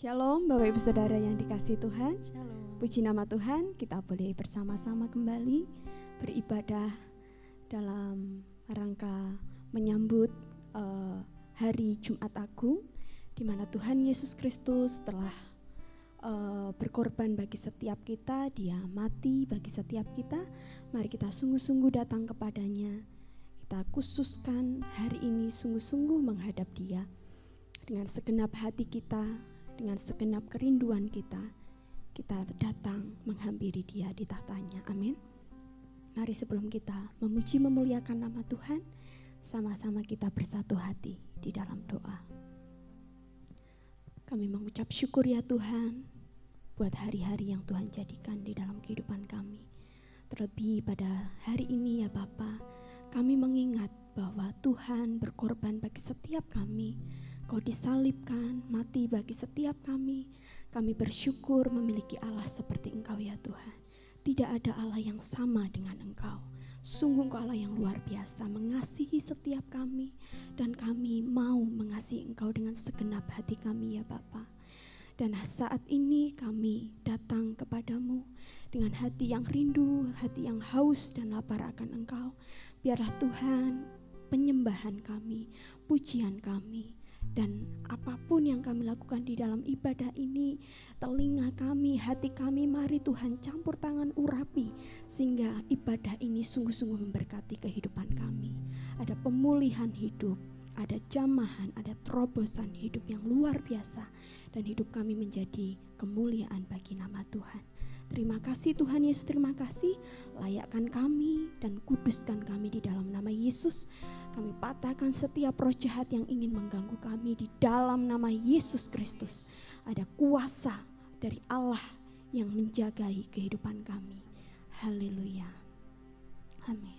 Shalom Bapak Ibu Saudara yang dikasihi Tuhan. Shalom. Puji nama Tuhan, kita boleh bersama-sama kembali beribadah dalam rangka menyambut hari Jumat Agung, di mana Tuhan Yesus Kristus telah berkorban bagi setiap kita. Dia mati bagi setiap kita. Mari kita sungguh-sungguh datang kepadanya. Kita khususkan hari ini sungguh-sungguh menghadap Dia dengan segenap hati kita, dengan segenap kerinduan kita datang menghampiri Dia di tahtanya. Amin. Mari sebelum kita memuji memuliakan nama Tuhan, sama-sama kita bersatu hati di dalam doa. Kami mengucap syukur ya Tuhan buat hari-hari yang Tuhan jadikan di dalam kehidupan kami. Terlebih pada hari ini ya Bapa, kami mengingat bahwa Tuhan berkorban bagi setiap kami. Kau disalibkan, mati bagi setiap kami. Kami bersyukur memiliki Allah seperti Engkau ya Tuhan. Tidak ada Allah yang sama dengan Engkau. Sungguh Engkau Allah yang luar biasa, mengasihi setiap kami. Dan kami mau mengasihi Engkau dengan segenap hati kami ya Bapa. Dan saat ini kami datang kepadamu dengan hati yang rindu, hati yang haus dan lapar akan Engkau. Biarlah Tuhan penyembahan kami, pujian kami, dan apapun yang kami lakukan di dalam ibadah ini, telinga kami, hati kami, mari Tuhan campur tangan urapi, sehingga ibadah ini sungguh-sungguh memberkati kehidupan kami. Ada pemulihan hidup, ada jamahan, ada terobosan hidup yang luar biasa, dan hidup kami menjadi kemuliaan bagi nama Tuhan. Terima kasih Tuhan Yesus, terima kasih. Layakkan kami dan kuduskan kami di dalam nama Yesus. Kami patahkan setiap roh jahat yang ingin mengganggu kami di dalam nama Yesus Kristus. Ada kuasa dari Allah yang menjagai kehidupan kami. Haleluya. Amin.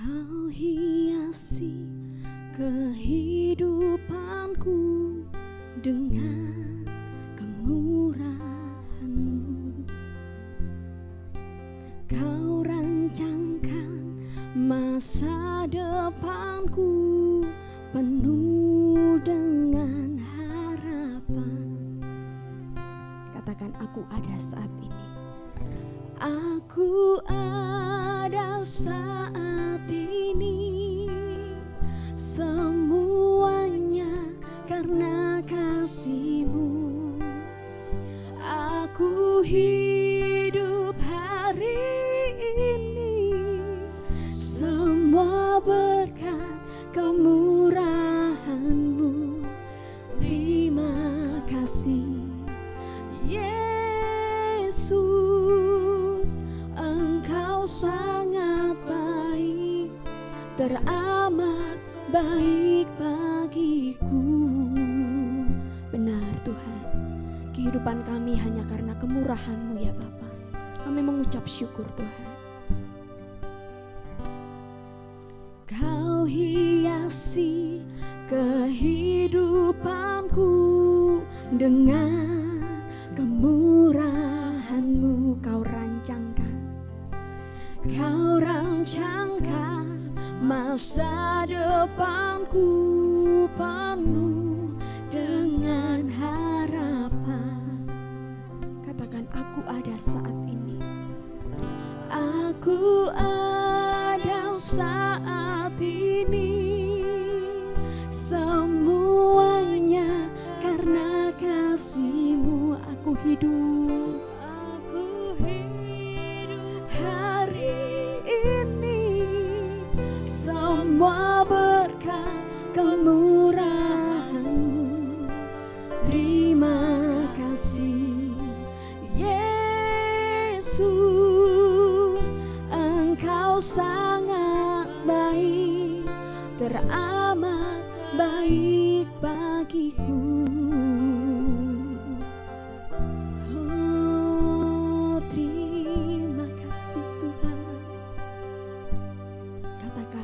Kau hiasi kehidupanku dengan kemurahan-Mu. Kau rancangkan masa depanku penuh dengan harapan. Katakan, aku ada saat ini. Aku ada saat ini. Semuanya karena kasih-Mu. Aku hidup hari ini, semua berkat kemurahan-Mu. Terima kasih Yesus, Engkau sangat baik, teramat baik bagiku. Benar Tuhan, kehidupan kami hanya karena kemurahan-Mu ya Bapa. Kami mengucap syukur Tuhan. Kau hiasi kehidupanku dengan kemurahan-Mu. Kau rancangkan masa depanku penuh dengan harapan. Katakan, aku ada saat ini. Aku ada saat ini. Semuanya karena kasih-Mu. Aku hidup hari ini, semua berkat kemurahan-Mu. Terima kasih Yesus, Engkau sangat baik, teramat baik bagiku. Oh, terima kasih Tuhan. Katakan,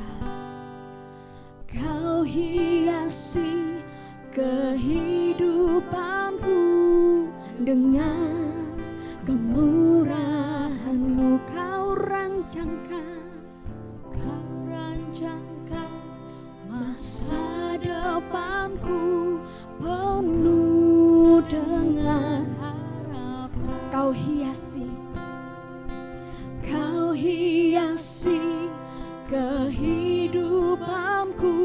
kasih. Kau hiasi kehidupanku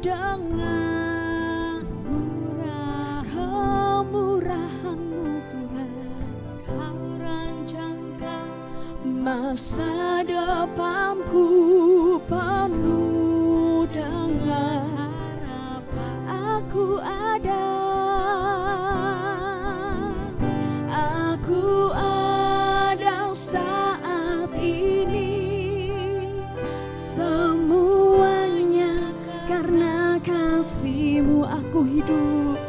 dengan kemurahan-Mu Tuhan. Kau rancangkan masa depanku penuh dengan harapan. Aku ada saat ini, semuanya karena kasih-Mu aku hidup.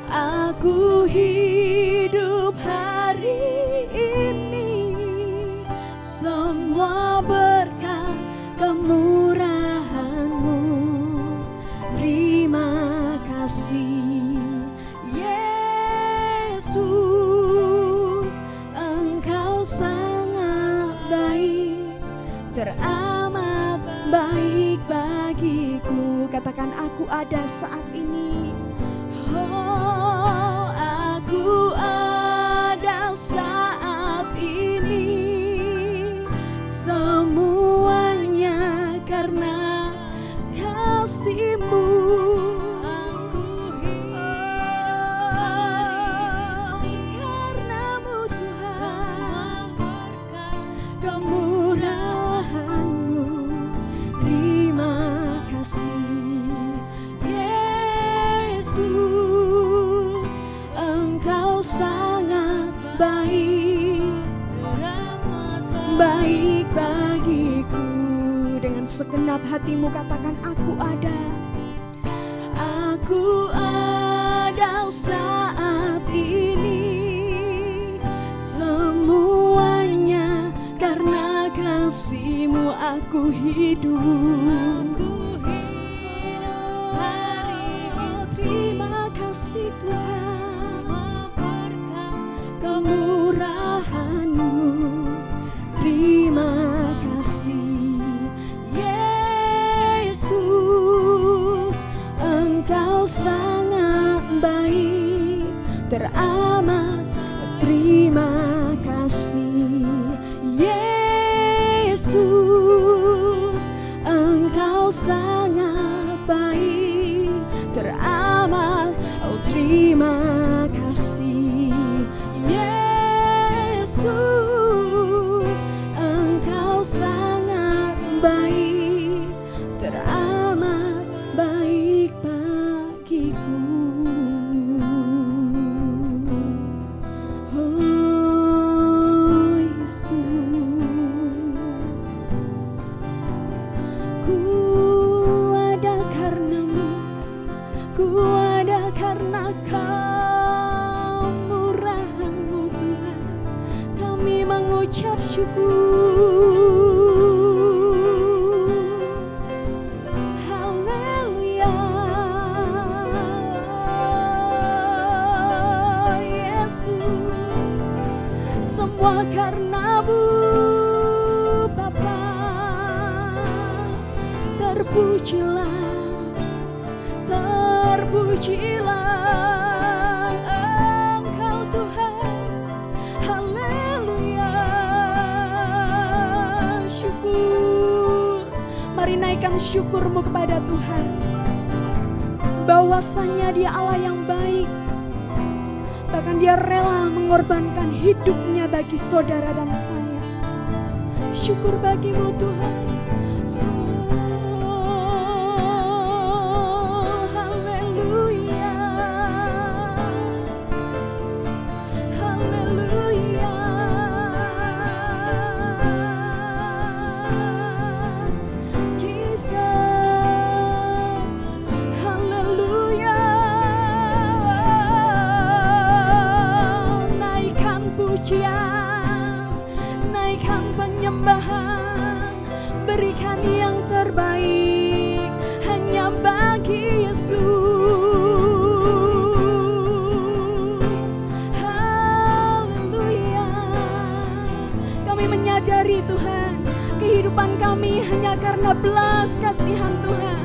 Aku hidup hari ini, semua berkat kemurahan-Mu. Terima kasih Yesus, Engkau sangat baik, teramat baik bagiku. Katakan, aku ada saat ini. Oh, aku ada saat ini, semuanya karena kasih-Mu. Karena-Mu Tuhan, kemurahan-Mu. Terima kasih Yesus, Engkau sangat baik, baik bagiku. Dengan segenap hatimu katakan, aku ada. Aku ada saat ini, semuanya karena kasih-Mu aku hidup. Terima kasih Tuhan, kemurahan-Mu. Terima kasih Yesus, Engkau sangat baik, teramat. Terima kasih Yesus, Engkau sangat baik, teramat. Oh, terima kasih Yesus, Engkau sangat baik, teramat baik bagiku. Oh Yesus, ku ada karena-Mu, ku ada karena kemurahan-Mu Tuhan. Kami mengucap syukur. Haleluya. Yesus, semua karena-Mu Bapa. Terpujilah, terpujilah Engkau Tuhan. Haleluya. Syukur. Mari naikkan syukur-Mu kepada Tuhan, bahwasanya Dia Allah yang baik. Bahkan Dia rela mengorbankan hidupnya bagi saudara dan saya. Syukur bagi-Mu Tuhan. Naikkan penyembahan, berikan yang terbaik hanya bagi Yesus. Haleluya. Kami menyadari Tuhan, kehidupan kami hanya karena belas kasihan Tuhan.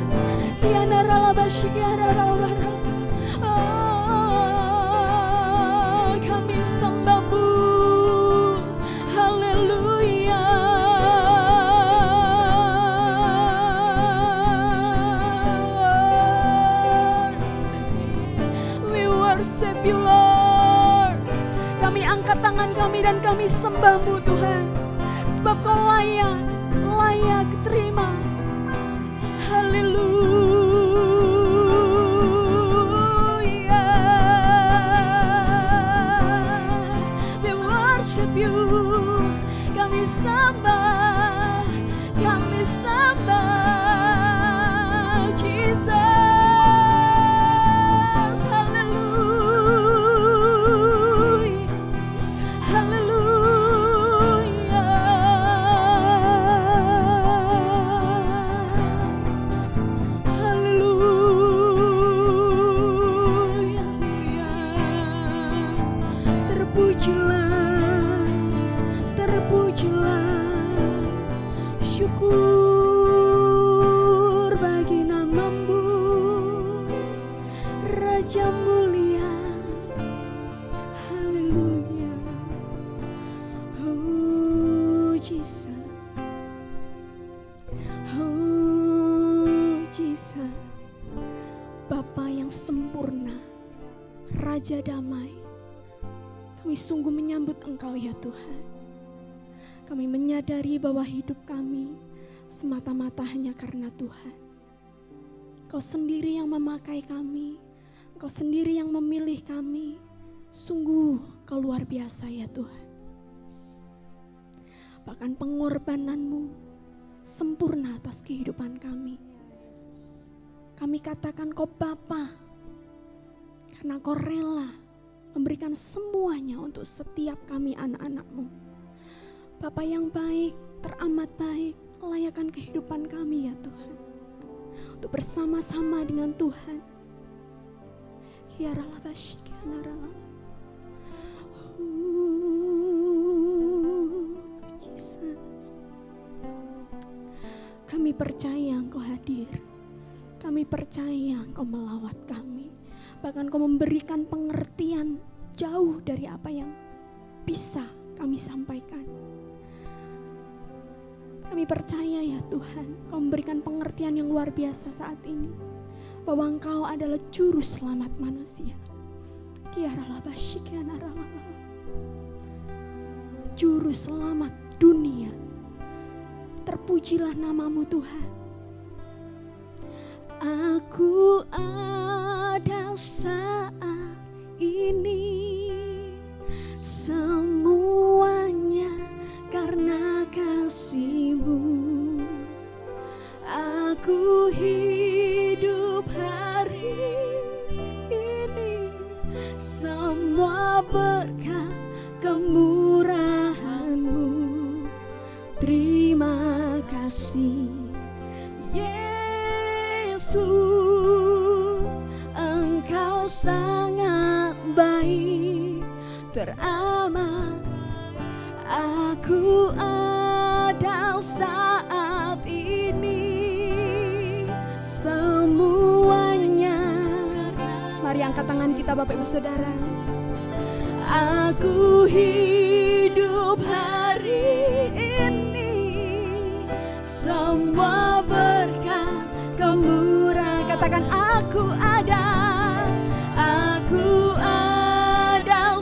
Kami sembah-Mu menyembah-Mu Tuhan, sebab Kau layak terima. Haleluya. We worship You, kami sembah Jesus. Syukur bagi nama-Mu, Raja mulia. Haleluya. Oh Jesus, oh Jesus, Bapa yang sempurna, Raja damai, kami sungguh menyambut Engkau ya Tuhan. Kami menyadari bahwa hidup kami semata-mata hanya karena Tuhan. Kau sendiri yang memakai kami, Kau sendiri yang memilih kami. Sungguh Kau luar biasa ya Tuhan. Bahkan pengorbanan-Mu sempurna atas kehidupan kami. Kami katakan Kau Bapa, karena Kau rela memberikan semuanya untuk setiap kami anak-anak-Mu. Bapa yang baik, teramat baik, layakan kehidupan kami ya Tuhan, untuk bersama-sama dengan Tuhan. Jesus. Kami percaya Engkau hadir, kami percaya Engkau melawat kami, bahkan Engkau memberikan pengertian jauh dari apa yang bisa kami sampaikan. Kami percaya ya Tuhan, Kau memberikan pengertian yang luar biasa saat ini, bahwa Engkau adalah juru selamat manusia. Juru selamat dunia. Terpujilah nama-Mu Tuhan. Aku ada saat ini, semuanya karena kasih-Mu. Aku hidup hari ini, semua berkat kemurahan-Mu. Terima kasih Yesus, Engkau sangat baik, teramat. Aku ada saat ini, semuanya. Mari angkat tangan kita Bapak Ibu Saudara. Aku hidup hari ini, semua berkat kemurahan. Katakan aku ada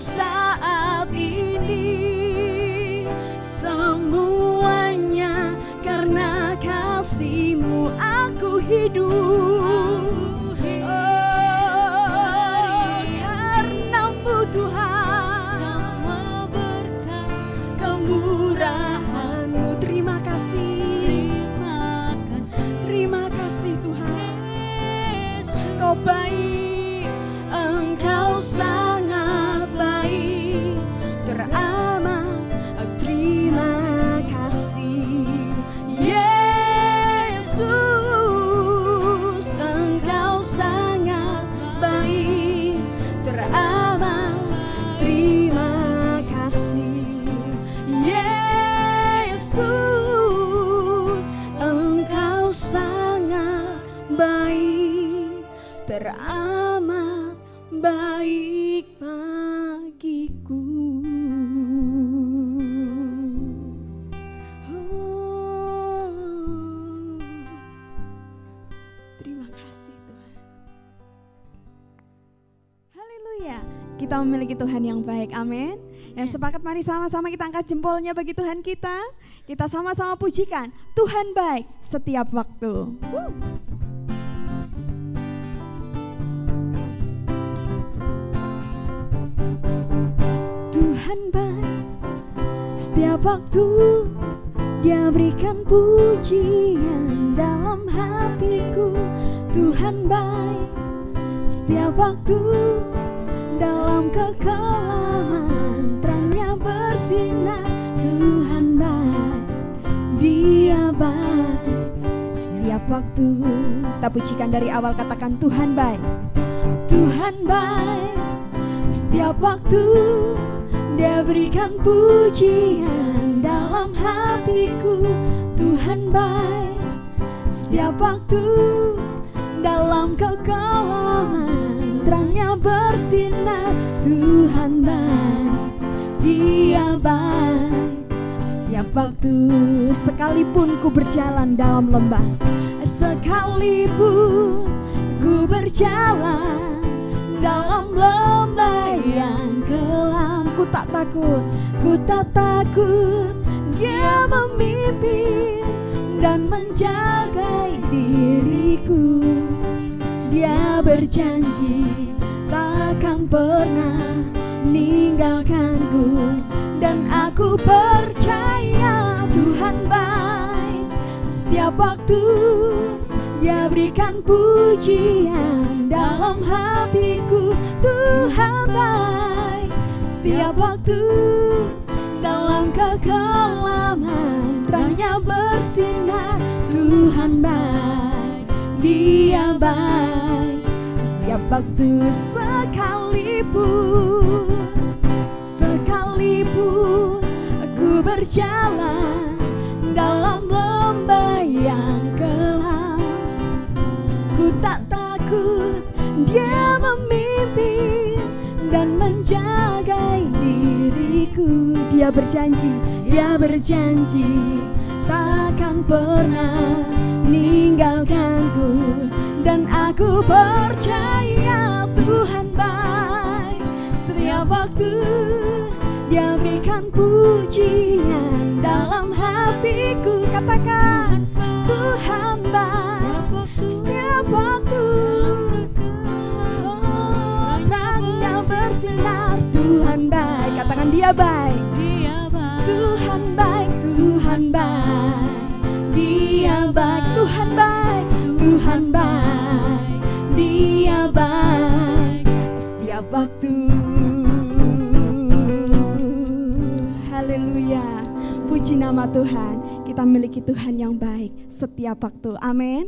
saat ini, semuanya karena kasih-Mu. Aku hidup, karena-Mu Tuhan, semua berkat kemurahan-Mu. Terima kasih, terima kasih Tuhan. Kau baik, Engkau sangat baik, teramat. Terima kasih Yesus, Engkau sangat baik, teramat. Terima kasih Yesus, Engkau sangat baik, teramat baik bagiku. Terima kasih Tuhan. Haleluya. Kita memiliki Tuhan yang baik, amin. Yang sepakat, mari sama-sama kita angkat jempolnya bagi Tuhan kita. Kita sama-sama pujikan, Tuhan baik setiap waktu. Tuhan baik setiap waktu, Dia berikan pujian dalam hatiku. Tuhan baik setiap waktu, dalam kekelaman terangnya bersinar. Tuhan baik, Dia baik setiap waktu. Kita pujikan dari awal, katakan Tuhan baik. Tuhan baik setiap waktu, Dia berikan pujian dalam hatiku. Tuhan baik setiap waktu, dalam kekelaman terangnya bersinar. Tuhan baik, Dia baik setiap waktu. Sekalipun ku berjalan dalam lembah, sekalipun ku berjalan dalam lembah yang kelam, ku tak takut, ku tak takut. Dia memimpin dan menjaga diriku. Dia berjanji takkan pernah meninggalkanku, dan aku percaya Tuhan baik setiap waktu. Dia berikan pujian dalam hatiku. Tuhan baik setiap waktu, dalam kekelaman terangnya bersinar. Tuhan baik, Dia baik setiap waktu. Sekalipun aku berjalan dalam lembah yang kelam, ku tak takut. Dia memimpin dan menjaga diriku. Dia berjanji takkan pernah meninggalkanku, dan aku percaya Tuhan baik setiap waktu. Dia berikan pujian dalam hatiku. Katakan Tuhan baik setiap waktu, terangnya bersinar. Tuhan baik, katakan Dia baik. Tuhan baik, Tuhan baik, Dia baik. Tuhan baik, Tuhan baik, Dia baik setiap waktu. Haleluya, puji nama Tuhan. Kita miliki Tuhan yang baik setiap waktu. Amin.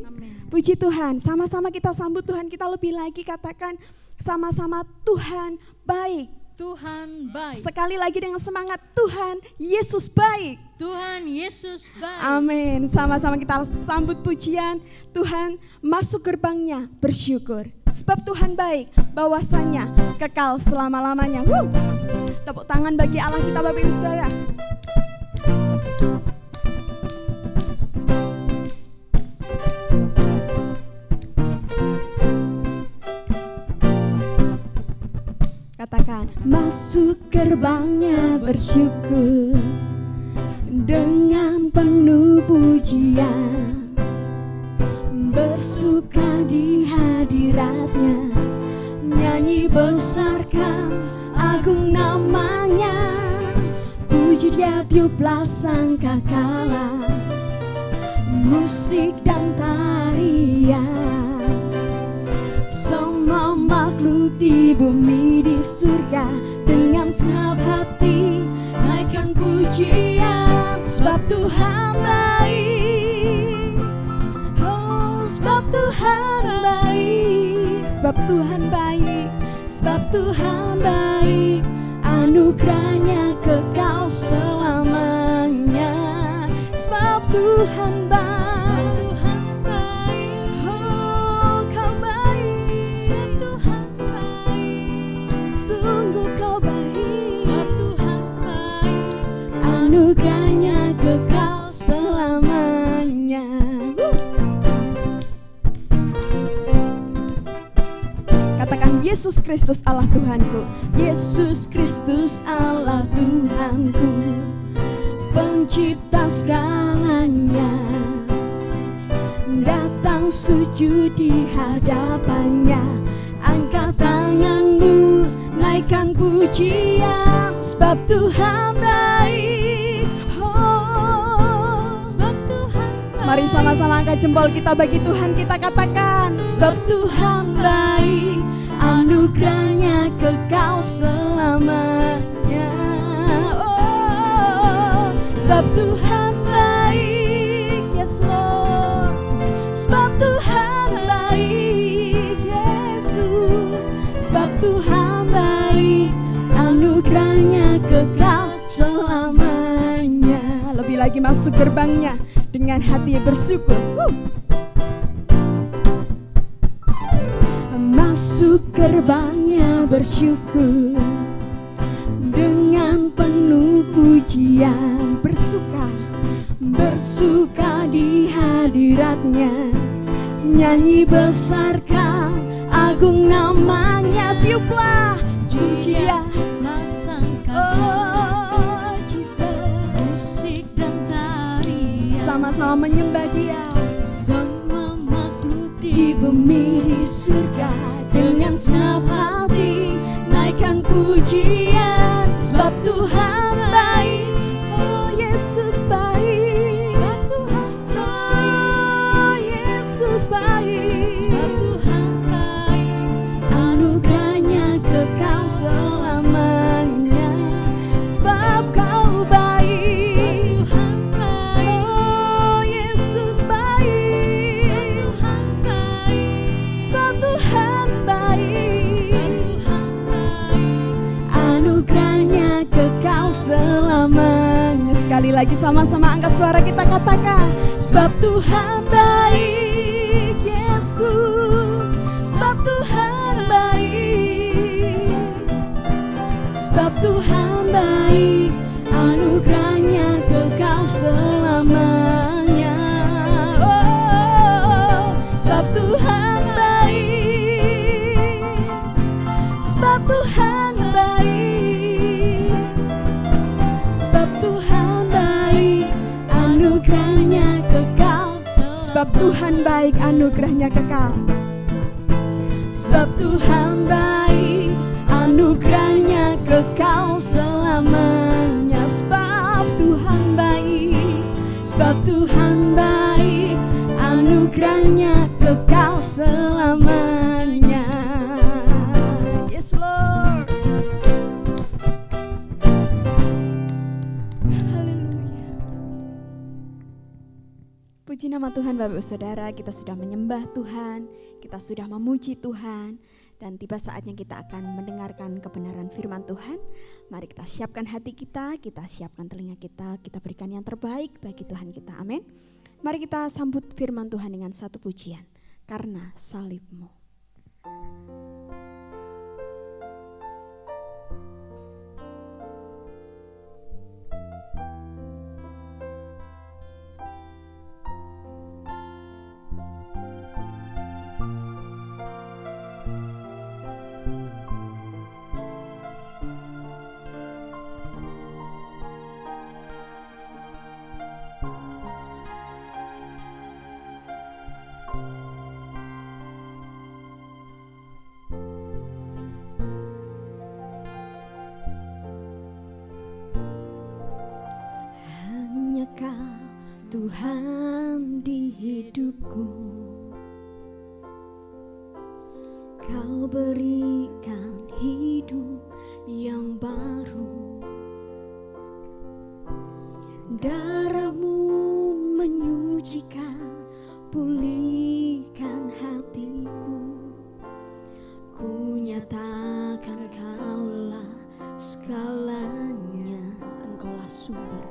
Puji Tuhan. Sama-sama kita sambut Tuhan kita lebih lagi. Katakan sama-sama, Tuhan baik. Tuhan baik. Sekali lagi dengan semangat, Tuhan Yesus baik. Tuhan Yesus baik. Amin. Sama-sama kita sambut pujian. Tuhan masuk gerbangnya bersyukur, sebab Tuhan baik, bahwasanya kekal selama-lamanya. Tepuk tangan bagi Allah kita, Bapak Ibu Saudara. Katakan, masuk gerbangnya bersyukur dengan penuh pujian, bersuka di hadiratnya, nyanyi besarkan agung namanya, puji Dia tiuplah sangkakala, musik dan tarian. Semua makhluk di bumi di surga dengan segenap hati naikkan pujian, sebab Tuhan baik. Oh, sebab Tuhan baik, sebab Tuhan baik, sebab Tuhan baik. Anugerahnya kekal selamanya, sebab Tuhan baik. Anugerahnya kekal selamanya. Katakan Yesus Yesus Kristus Allah Tuhanku, Yesus Kristus Allah Tuhanku, pencipta segalanya, datang sujud di hadapannya, angkat tanganmu, naikkan pujian, sebab Tuhan baik. Oh, sebab Tuhan baik. Mari sama-sama angkat jempol kita bagi Tuhan, kita katakan, sebab Tuhan baik, anugerahnya kekal selamanya. Oh, sebab Tuhan baik, yes Lord, sebab Tuhan baik, Yesus, sebab Tuhan baik, anugerahnya kekal selamanya. Lebih lagi masuk gerbangnya dengan hati bersyukur. Masuk gerbangnya bersyukur, dengan penuh pujian, bersuka di hadiratnya, nyanyi besarkan agung namanya, tiuplah puji dia. Oh Jesus, musik dan tarian, sama-sama menyembah dia. semua makhluk Di bumi di surga, dengan senang hati naikkan pujian, sebab Tuhan baik. Oh Yesus baik, sebab Tuhan oh Yesus baik, sebab Tuhan baik, anugerahnya kekal selamanya, sebab Kau baik. Tuhan baik, Oh Yesus baik, Tuhan baik, sebab Tuhan baik, Tuhan baik, anugerahnya kekal selamanya. Sekali lagi sama-sama angkat suara kita katakan, sebab Tuhan baik, Yesus, sebab Tuhan baik, sebab Tuhan baik, anugerahnya kekal selamanya. Oh, sebab Tuhan baik, sebab Tuhan baik, sebab Tuhan baik, anugerahnya kekal. Sebab Tuhan baik, anugerahnya kekal. Sebab Tuhan baik, anugerahnya kekal selamanya. Sebab Tuhan baik, sebab Tuhan baik, anugerahnya kekal selamanya. Yes Lord. Haleluya. Puji nama Tuhan Bapak Ibu Saudara, kita sudah menyembah Tuhan, kita sudah memuji Tuhan, dan tiba saatnya kita akan mendengarkan kebenaran firman Tuhan. Mari kita siapkan hati kita siapkan telinga kita berikan yang terbaik bagi Tuhan kita. Amin. Mari kita sambut firman Tuhan dengan satu pujian, karena salib-Mu. Kau Tuhan di hidupku, Kau berikan hidup yang baru. Darah-Mu menyucikan, pulihkan hatiku. Ku nyatakan Kaulah segalanya, Engkaulah sumber.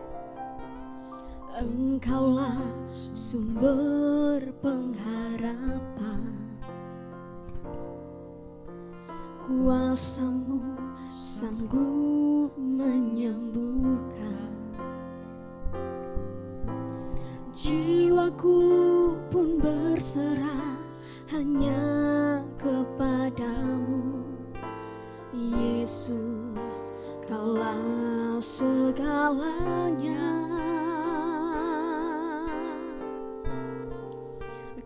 Engkaulah sumber pengharapan. Kuasa-Mu sanggup menyembuhkan. Jiwaku pun berserah hanya kepadamu. Yesus, Kaulah segalanya.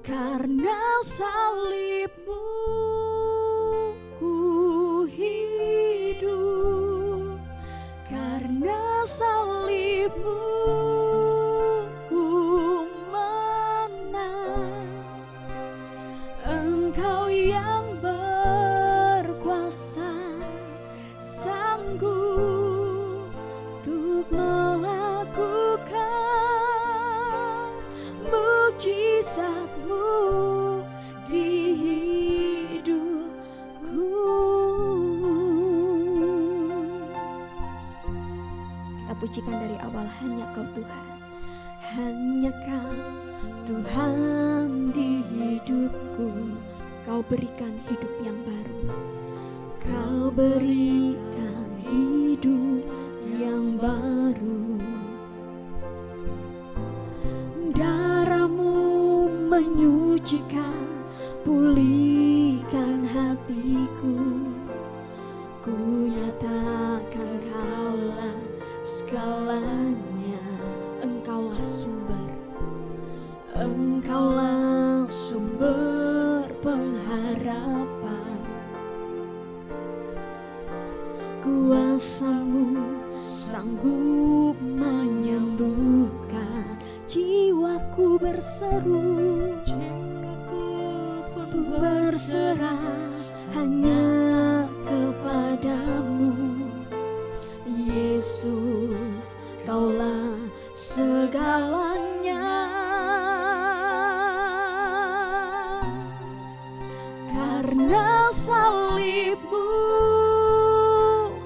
Karena salib-Mu ku hidup, karena salib-Mu ku menang. Engkau yang berkuasa, sanggup untuk melakukan mukjizat-Mu di hidupku. Kita pujikan dari awal, hanya Kau Tuhan, hanya Kau Tuhan di hidupku. Kau berikan hidup yang baru, Kau berikan hidup yang baru. Darah-Mu menyucikan, pulihkan hatiku. Ku nyatakan Kaulah segalanya. Engkaulah sumber, Engkaulah sumber pengharapan. Kuasa-Mu sanggup menyembuhkan. Jiwaku berseru, berserah hanya kepadamu. Yesus, Kaulah segalanya. Karena salib-Mu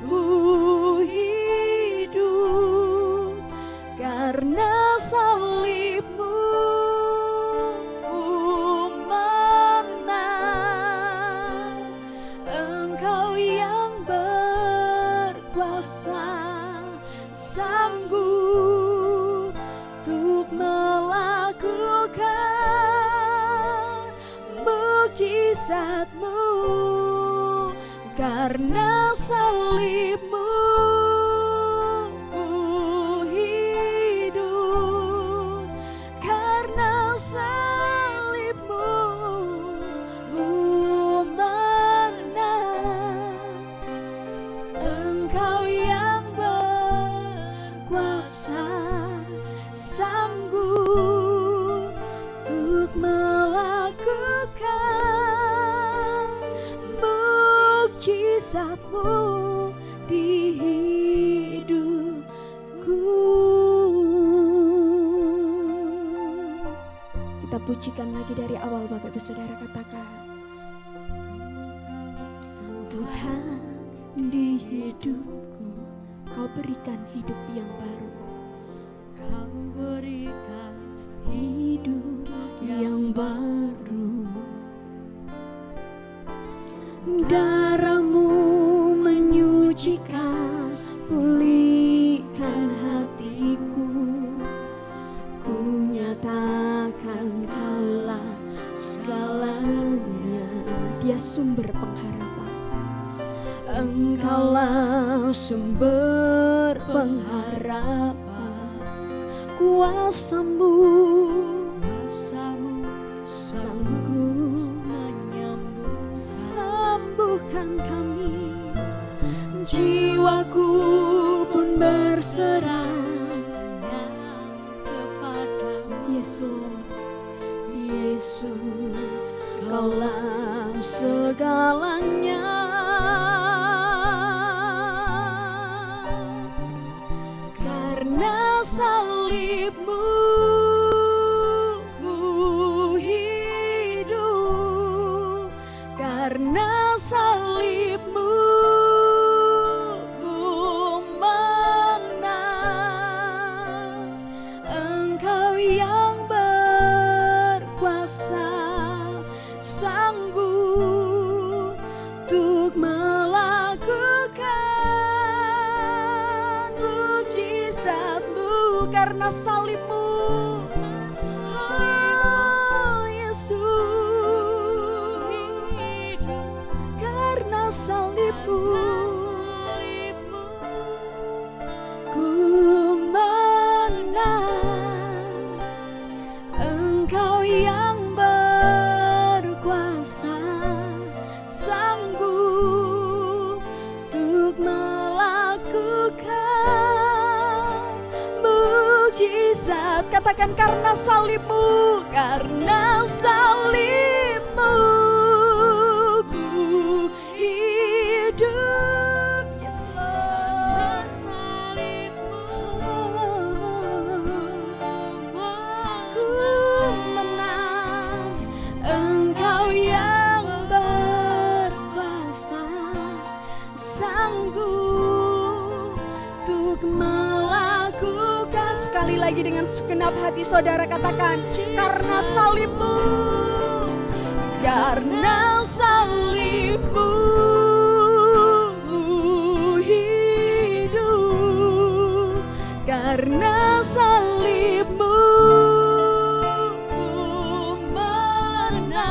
ku hidup, karena salib-Mu ku menang. Engkau yang berkuasa, sanggup untuk melakukan mukjizat-Mu. Karena salib-Mu ku hidup, karena salib-Mu ku menang. Engkau yang berkuasa, sanggup untuk melakukan mukjizat-Mu di hidupku. Kita pujikan lagi dari awal, Bapak Ibu Saudara, katakan, Tuhan di hidupku, Kau berikan hidup yang baru, Kau berikan hidup yang baru. Darah-Mu menyucikan, pulihkan hatiku. Ku nyatakan Kaulah segalanya. Dia sumber pengharapan, Engkaulah sumber pengharapan. Kuasa-Mu sanggup menyembuhkan, sembuhkan kami. Jiwaku pun berserah kepadamu. Yes Lord, Yesus, Kaulah segalanya. Karena salib-Mu ku hidup, karena salib-Mu ku menang. Engkau yang berkuasa, sanggup untuk melakukan mukjizat-Mu. Karena salib-Mu, oh Yesus, karena salib-Mu kuat, katakan karena salibmu, karena salibmu ku hidup. Yes Lord, ku menang. Engkau yang berkuasa, sanggup untuk melakukan. Sekali lagi dengan segenap hati saudara katakan, karena salibmu, karena salibmu hidup, karena salibmu menang.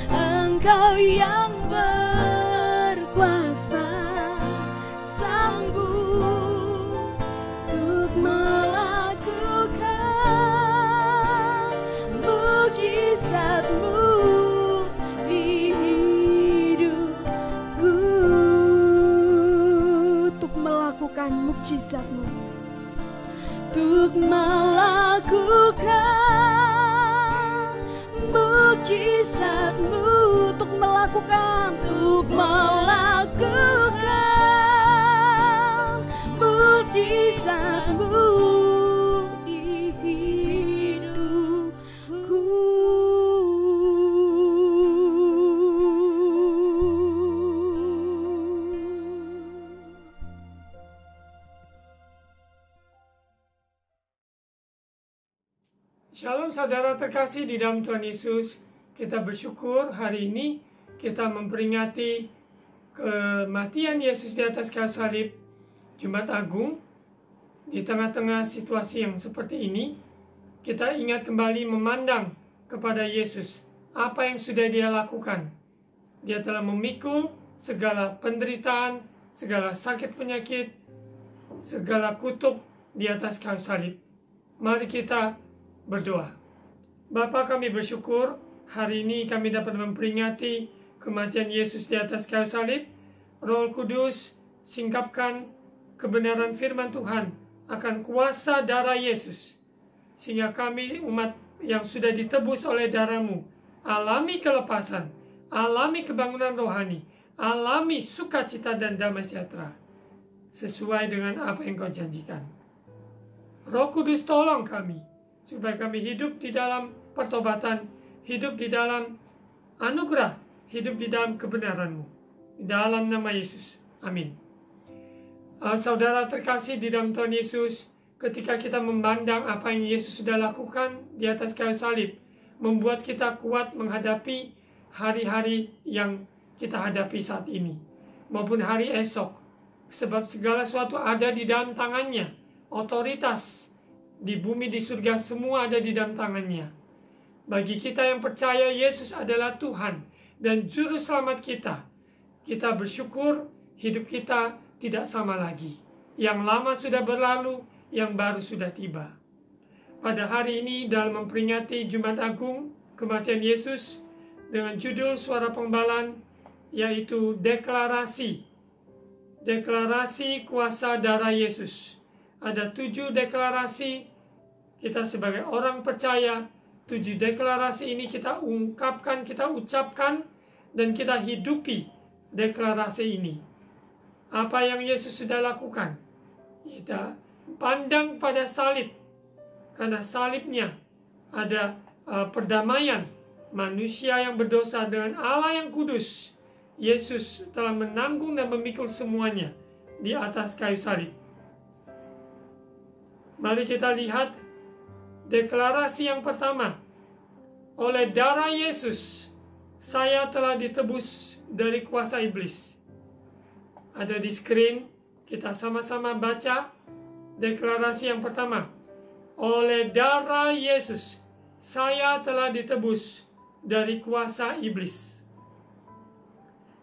Engkau yang berkuasa, sanggup untuk melakukan mujizat-Mu di hidupku. Untuk melakukan mujizat-Mu, untuk melakukan mujizat-Mu, untuk melakukan mujizat-Mu di hidupku. Shalom saudara terkasih di dalam Tuhan Yesus. Kita bersyukur hari ini kita memperingati kematian Yesus di atas kayu salib, Jumat Agung. Di tengah-tengah situasi yang seperti ini, kita ingat kembali memandang kepada Yesus. Apa yang sudah Dia lakukan? Dia telah memikul segala penderitaan, segala sakit penyakit, segala kutuk di atas kayu salib. Mari kita berdoa. Bapa, kami bersyukur hari ini kami dapat memperingati kematian Yesus di atas kayu salib. Roh Kudus, singkapkan kebenaran firman Tuhan akan kuasa darah Yesus, sehingga kami umat yang sudah ditebus oleh darah-Mu alami kelepasan, alami kebangunan rohani, alami sukacita dan damai sejahtera sesuai dengan apa yang Kau janjikan. Roh Kudus, tolong kami supaya kami hidup di dalam pertobatan, hidup di dalam anugerah, hidup di dalam kebenaran-Mu. Di dalam nama Yesus. Amin. Saudara terkasih di dalam Tuhan Yesus, ketika kita memandang apa yang Yesus sudah lakukan di atas kayu salib, membuat kita kuat menghadapi hari-hari yang kita hadapi saat ini, maupun hari esok. Sebab segala sesuatu ada di dalam tangan-Nya. Otoritas di bumi, di surga, semua ada di dalam tangan-Nya. Bagi kita yang percaya Yesus adalah Tuhan dan Juru Selamat kita, kita bersyukur hidup kita tidak sama lagi. Yang lama sudah berlalu, yang baru sudah tiba. Pada hari ini dalam memperingati Jumat Agung, kematian Yesus, dengan judul Suara Pengbalan, yaitu deklarasi. Deklarasi kuasa darah Yesus. Ada 7 deklarasi kita sebagai orang percaya. 7 deklarasi ini kita ungkapkan, kita ucapkan, dan kita hidupi deklarasi ini. Apa yang Yesus sudah lakukan? Kita pandang pada salib. Karena salibnya ada perdamaian manusia yang berdosa dengan Allah yang kudus. Yesus telah menanggung dan memikul semuanya di atas kayu salib. Mari kita lihat deklarasi yang pertama. Oleh darah Yesus, saya telah ditebus dari kuasa iblis. Ada di screen, kita sama-sama baca deklarasi yang pertama. Oleh darah Yesus, saya telah ditebus dari kuasa iblis.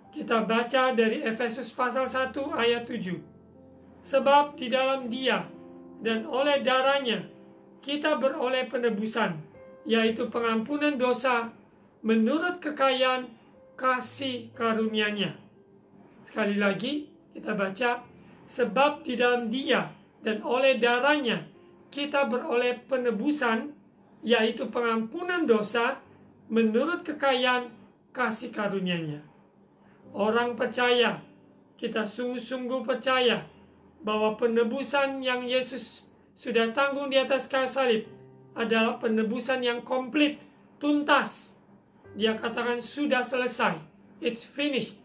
Kita baca dari Efesus pasal 1 ayat 7. Sebab di dalam Dia dan oleh darahnya kita beroleh penebusan, yaitu pengampunan dosa menurut kekayaan kasih karunia-Nya. Sekali lagi kita baca, sebab di dalam Dia dan oleh darahnya kita beroleh penebusan, yaitu pengampunan dosa menurut kekayaan kasih karunia-Nya. Orang percaya, kita sungguh-sungguh percaya bahwa penebusan yang Yesus sudah tanggung di atas kayu salib adalah penebusan yang komplit, tuntas. Dia katakan sudah selesai, it's finished.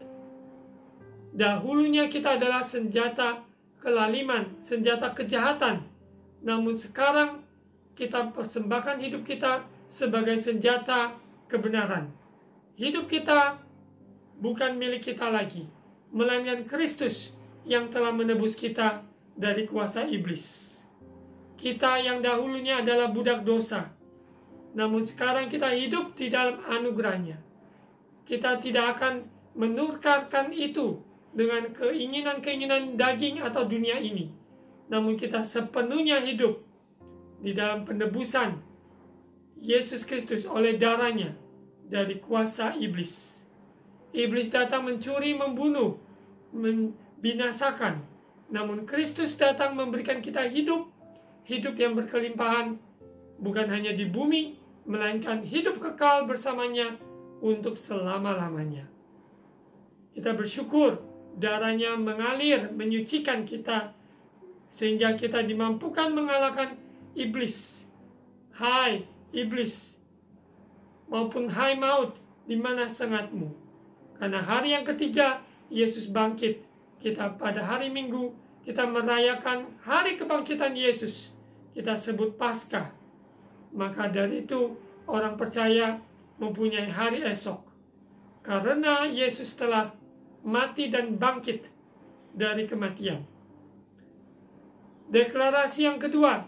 Dahulunya kita adalah senjata kelaliman, senjata kejahatan. Namun sekarang kita persembahkan hidup kita sebagai senjata kebenaran. Hidup kita bukan milik kita lagi, melainkan Kristus yang telah menebus kita dari kuasa iblis. Kita yang dahulunya adalah budak dosa, namun sekarang kita hidup di dalam anugerah-Nya. Kita tidak akan menukarkan itu dengan keinginan-keinginan daging atau dunia ini, namun kita sepenuhnya hidup di dalam penebusan Yesus Kristus oleh darah-Nya dari kuasa iblis. Iblis datang mencuri, membunuh, membinasakan, namun Kristus datang memberikan kita hidup yang berkelimpahan, bukan hanya di bumi, melainkan hidup kekal bersamanya untuk selama-lamanya. Kita bersyukur darah-Nya mengalir, menyucikan kita, sehingga kita dimampukan mengalahkan iblis. Hai iblis, maupun hai maut, di mana sengatmu? Karena hari yang ketiga, Yesus bangkit. Kita pada hari Minggu, kita merayakan hari kebangkitan Yesus. Kita sebut Paskah. Maka dari itu, orang percaya mempunyai hari esok. Karena Yesus telah mati dan bangkit dari kematian. Deklarasi yang kedua,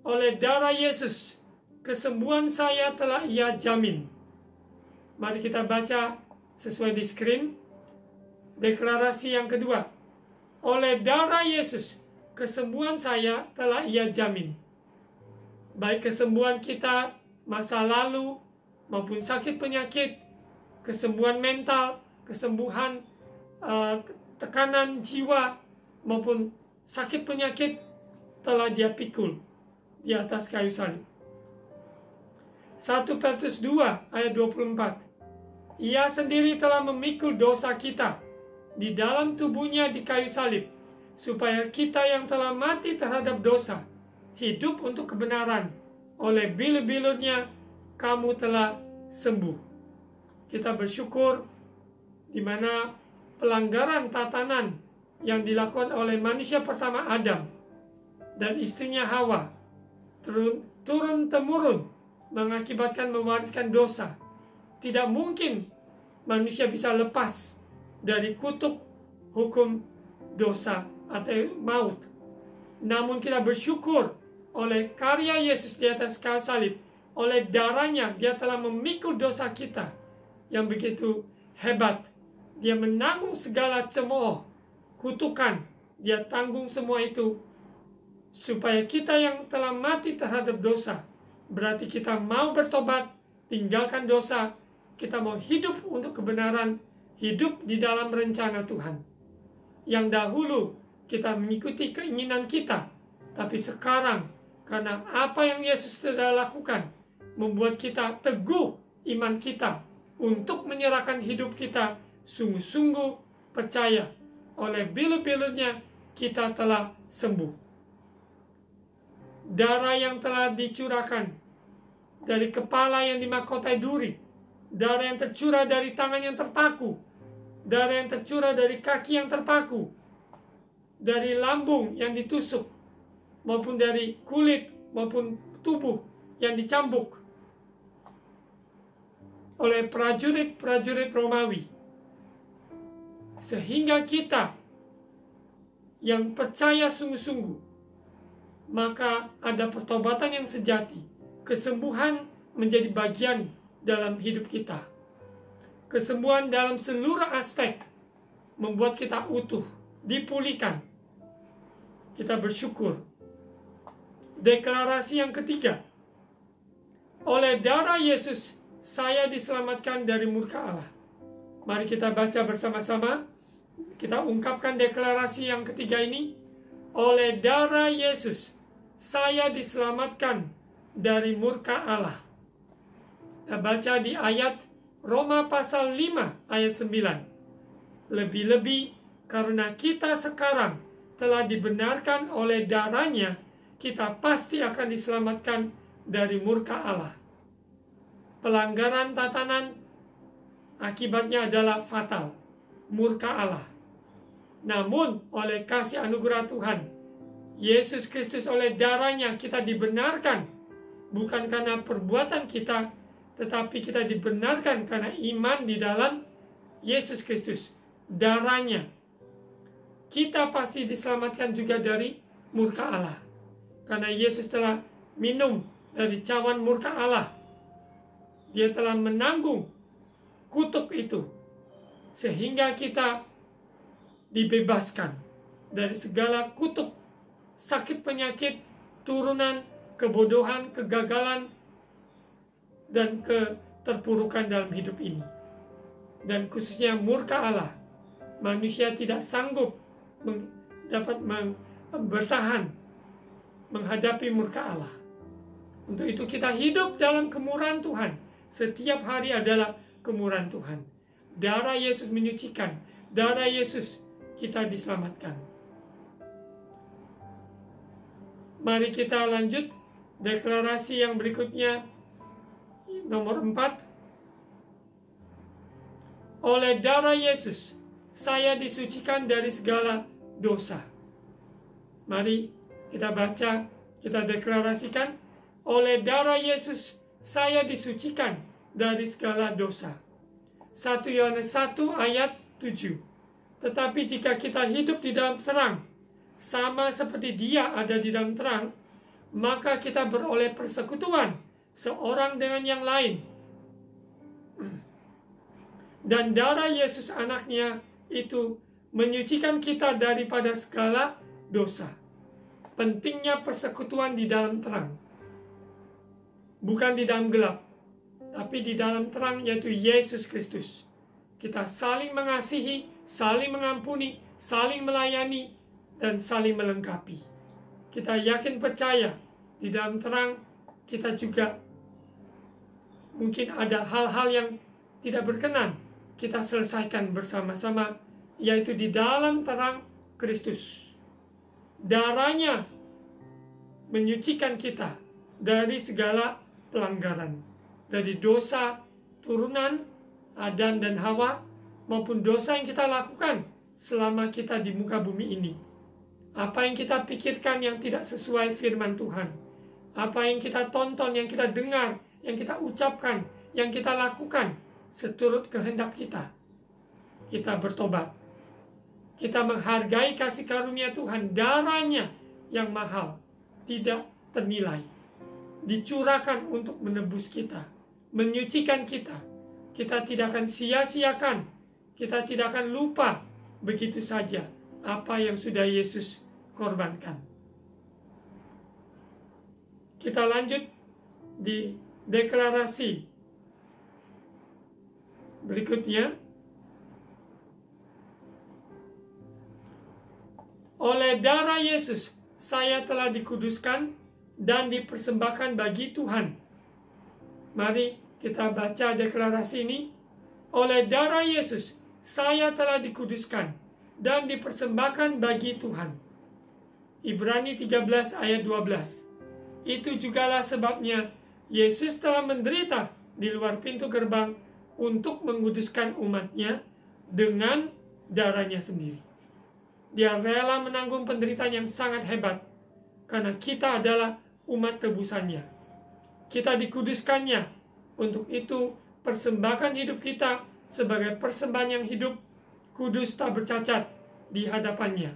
oleh darah Yesus, kesembuhan saya telah Ia jamin. Mari kita baca sesuai di screen. Deklarasi yang kedua, oleh darah Yesus, kesembuhan saya telah Ia jamin. Baik kesembuhan kita masa lalu maupun sakit penyakit, kesembuhan mental, kesembuhan tekanan jiwa maupun sakit penyakit telah Dia pikul di atas kayu salib. 1 Petrus 2 ayat 24. Ia sendiri telah memikul dosa kita di dalam tubuh-Nya di kayu salib, supaya kita yang telah mati terhadap dosa hidup untuk kebenaran. Oleh bilur-bilur-Nya kamu telah sembuh. Kita bersyukur di mana pelanggaran tatanan yang dilakukan oleh manusia pertama Adam dan istrinya Hawa turun-temurun mengakibatkan mewariskan dosa. Tidak mungkin manusia bisa lepas dari kutuk hukum dosa atau maut. Namun kita bersyukur oleh karya Yesus di atas kayu salib, oleh darah-Nya Dia telah memikul dosa kita yang begitu hebat. Dia menanggung segala cemooh, kutukan. Dia tanggung semua itu supaya kita yang telah mati terhadap dosa, berarti kita mau bertobat, tinggalkan dosa, kita mau hidup untuk kebenaran, hidup di dalam rencana Tuhan. Yang dahulu kita mengikuti keinginan kita, tapi sekarang karena apa yang Yesus telah lakukan, membuat kita teguh iman kita untuk menyerahkan hidup kita sungguh-sungguh percaya oleh bilur-bilur-Nya kita telah sembuh. Darah yang telah dicurahkan dari kepala yang dimahkotai duri, darah yang tercurah dari tangan yang terpaku, darah yang tercurah dari kaki yang terpaku, dari lambung yang ditusuk, maupun dari kulit maupun tubuh yang dicambuk oleh prajurit-prajurit Romawi. Sehingga kita yang percaya sungguh-sungguh, maka ada pertobatan yang sejati. Kesembuhan menjadi bagian dalam hidup kita. Kesembuhan dalam seluruh aspek membuat kita utuh, dipulihkan. Kita bersyukur. Deklarasi yang ketiga, oleh darah Yesus saya diselamatkan dari murka Allah. Mari kita baca bersama-sama. Kita ungkapkan deklarasi yang ketiga ini. Oleh darah Yesus saya diselamatkan dari murka Allah. Kita baca di ayat Roma pasal 5 ayat 9. Lebih-lebih karena kita sekarang telah dibenarkan oleh darahnya, kita pasti akan diselamatkan dari murka Allah. Pelanggaran tatanan akibatnya adalah fatal, murka Allah. Namun oleh kasih anugerah Tuhan, Yesus Kristus oleh darahnya kita dibenarkan. Bukan karena perbuatan kita, tetapi kita dibenarkan karena iman di dalam Yesus Kristus, darahnya. Kita pasti diselamatkan juga dari murka Allah. Karena Yesus telah minum dari cawan murka Allah. Dia telah menanggung kutuk itu. Sehingga kita dibebaskan dari segala kutuk, sakit penyakit, turunan, kebodohan, kegagalan, dan keterpurukan dalam hidup ini. Dan khususnya murka Allah. Manusia tidak sanggup dapat bertahan menghadapi murka Allah. Untuk itu kita hidup dalam kemurahan Tuhan. Setiap hari adalah kemurahan Tuhan. Darah Yesus menyucikan. Darah Yesus kita diselamatkan. Mari kita lanjut deklarasi yang berikutnya. Nomor 4. Oleh darah Yesus, saya disucikan dari segala dosa. Mari kita baca, kita deklarasikan. Oleh darah Yesus, saya disucikan dari segala dosa. 1 Yohanes 1 ayat 7. Tetapi jika kita hidup di dalam terang, sama seperti Dia ada di dalam terang, maka kita beroleh persekutuan seorang dengan yang lain. Dan darah Yesus anaknya itu menyucikan kita daripada segala dosa. Pentingnya persekutuan di dalam terang. Bukan di dalam gelap, tapi di dalam terang, yaitu Yesus Kristus. Kita saling mengasihi, saling mengampuni, saling melayani, dan saling melengkapi. Kita yakin percaya di dalam terang kita juga mungkin ada hal-hal yang tidak berkenan, kita selesaikan bersama-sama, yaitu di dalam terang Kristus. Darahnya menyucikan kita dari segala pelanggaran, dari dosa turunan Adam dan Hawa, maupun dosa yang kita lakukan selama kita di muka bumi ini. Apa yang kita pikirkan yang tidak sesuai firman Tuhan, apa yang kita tonton, yang kita dengar, yang kita ucapkan, yang kita lakukan seturut kehendak kita. Kita bertobat. Kita menghargai kasih karunia Tuhan, darahnya yang mahal, tidak ternilai, dicurahkan untuk menebus kita, menyucikan kita. Kita tidak akan sia-siakan, kita tidak akan lupa begitu saja apa yang sudah Yesus korbankan. Kita lanjut di deklarasi berikutnya. Oleh darah Yesus, saya telah dikuduskan dan dipersembahkan bagi Tuhan. Mari kita baca deklarasi ini. Oleh darah Yesus, saya telah dikuduskan dan dipersembahkan bagi Tuhan. Ibrani 13 ayat 12. Itu jugalah sebabnya Yesus telah menderita di luar pintu gerbang untuk menguduskan umatnya dengan darahnya sendiri. Dia rela menanggung penderitaan yang sangat hebat karena kita adalah umat tebusannya. Kita dikuduskannya. Untuk itu persembahkan hidup kita sebagai persembahan yang hidup, kudus, tak bercacat di hadapannya.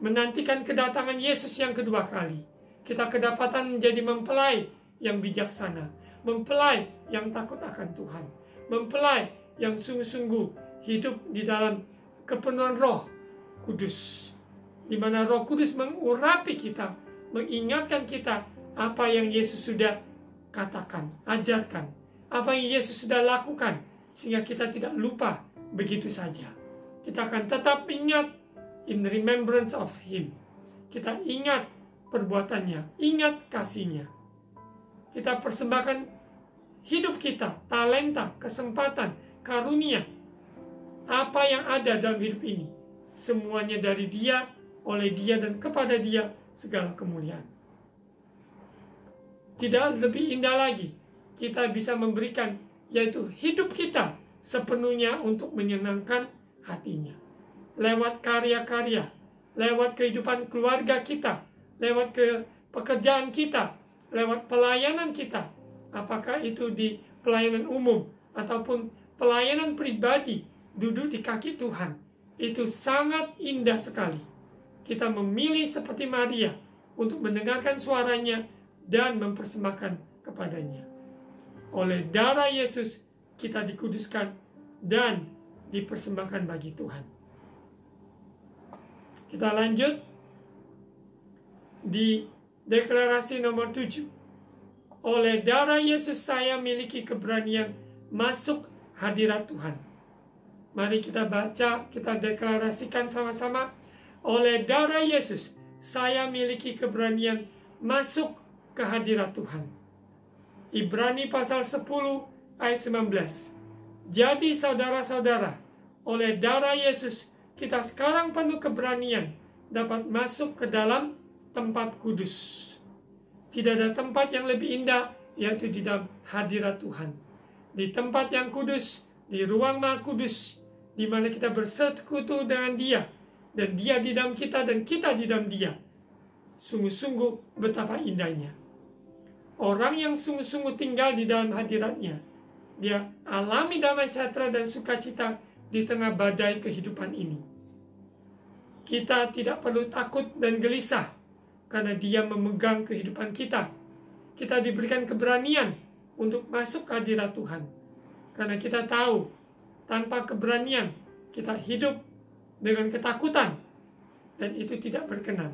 Menantikan kedatangan Yesus yang kedua kali. Kita kedapatan menjadi mempelai yang bijaksana, mempelai yang takut akan Tuhan, mempelai yang sungguh-sungguh hidup di dalam kepenuhan Roh Kudus, di mana Roh Kudus mengurapi kita, mengingatkan kita apa yang Yesus sudah katakan, ajarkan, apa yang Yesus sudah lakukan, sehingga kita tidak lupa begitu saja. Kita akan tetap ingat in remembrance of Him. Kita ingat perbuatannya, ingat kasih-Nya. Kita persembahkan hidup kita, talenta, kesempatan, karunia, apa yang ada dalam hidup ini, semuanya dari Dia, oleh Dia, dan kepada Dia segala kemuliaan. Tidak lebih indah lagi kita bisa memberikan, yaitu hidup kita sepenuhnya untuk menyenangkan hati-Nya. Lewat karya-karya, lewat kehidupan keluarga kita, lewat pekerjaan kita, lewat pelayanan kita, apakah itu di pelayanan umum ataupun pelayanan pribadi, duduk di kaki Tuhan, itu sangat indah sekali. Kita memilih seperti Maria untuk mendengarkan suaranya dan mempersembahkan kepadanya. Oleh darah Yesus kita dikuduskan dan dipersembahkan bagi Tuhan. Kita lanjut di deklarasi nomor 7. Oleh darah Yesus saya miliki keberanian masuk hadirat Tuhan. Mari kita baca, kita deklarasikan sama-sama. Oleh darah Yesus saya miliki keberanian masuk ke hadirat Tuhan. Ibrani pasal 10 ayat 19. Jadi saudara-saudara, oleh darah Yesus kita sekarang penuh keberanian dapat masuk ke dalam tempat kudus. Tidak ada tempat yang lebih indah, yaitu di dalam hadirat Tuhan. Di tempat yang kudus, di ruang maha kudus, di mana kita bersekutu dengan Dia, dan Dia di dalam kita, dan kita di dalam Dia. Sungguh-sungguh betapa indahnya. Orang yang sungguh-sungguh tinggal di dalam hadirat-Nya, dia alami damai sejahtera dan sukacita di tengah badai kehidupan ini. Kita tidak perlu takut dan gelisah, karena Dia memegang kehidupan kita. Kita diberikan keberanian untuk masuk ke hadirat Tuhan. Karena kita tahu, tanpa keberanian, kita hidup dengan ketakutan. Dan itu tidak berkenan.